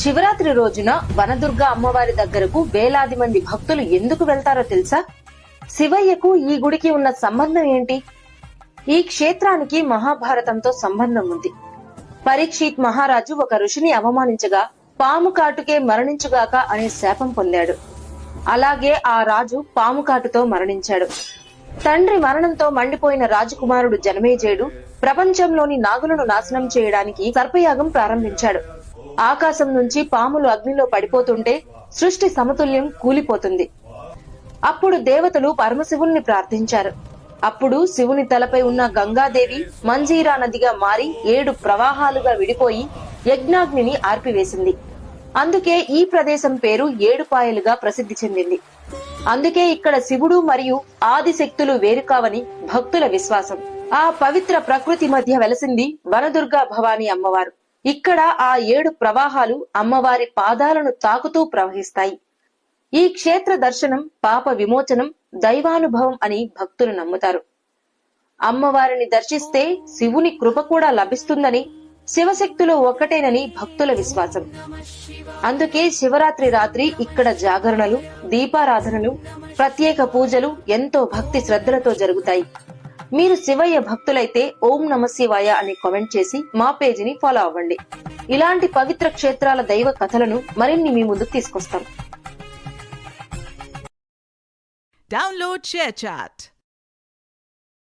శివరాత్రి రోజున వనదుర్గ అమ్మవారి దగ్గరకు వేలాది మంది భక్తులు ఎందుకు వెళ్తారో తెలుసా? శివయ్యకు ఈ గుడికి ఉన్న సంబంధం ఏంటి? ఈ క్షేత్రానికి మహాభారతంతో సంబంధం ఉంది. పరీక్షిత్ మహారాజు ఒక ఋషిని అవమానించగా పాము కాటుకే మరణించుగాక అనే శాపం పొందాడు. అలాగే ఆ రాజు పాము కాటుతో మరణించాడు. తండ్రి మరణంతో మండిపోయిన రాజకుమారుడు జనమేజయుడు ప్రపంచంలోని నాగులను నాశనం చేయడానికి సర్పయాగం ప్రారంభించాడు. ఆకాశం నుంచి పాములు అగ్నిలో పడిపోతుంటే సృష్టి సమతుల్యం కూలిపోతుంది. అప్పుడు దేవతలు పరమశివుణ్ణి ప్రార్థించారు. అప్పుడు శివుని తలపై ఉన్న గంగాదేవి మంజీరా నదిగా మారి 7 ప్రవాహాలుగా విడిపోయి యజ్ఞాగ్నిని ఆర్పివేసింది. అందుకే ఈ ప్రదేశం పేరు ఏడుపాయలుగా ప్రసిద్ధి చెందింది. అందుకే ఇక్కడ శివుడు మరియు ఆదిశక్తులు వేరుకావని భక్తుల విశ్వాసం. ఆ పవిత్ర ప్రకృతి మధ్య వెలసింది వనదుర్గా భవానీ అమ్మవారు. ఇక్కడ ఆ 7 ప్రవాహాలు అమ్మవారి పాదాలను తాకుతూ ప్రవహిస్తాయి. ఈ క్షేత్ర దర్శనం పాప విమోచనం, దైవానుభవం అని భక్తులు నమ్ముతారు. అమ్మవారిని దర్శిస్తే శివుని కృప కూడా లభిస్తుందని, శివశక్తులు ఒక్కటేనని భక్తుల విశ్వాసం. అందుకే శివరాత్రి రాత్రి ఇక్కడ జాగరణలు, దీపారాధనలు, ప్రత్యేక పూజలు ఎంతో భక్తి శ్రద్ధలతో జరుగుతాయి. మీరు శివయ్య భక్తులైతే ఓం నమ శివాయ అని కామెంట్ చేసి మా పేజీని ఫాలో అవ్వండి. ఇలాంటి పవిత్ర క్షేత్రాల దైవ కథలను మరిన్ని మీ ముందుకు తీసుకొస్తాం. Download ShareChat.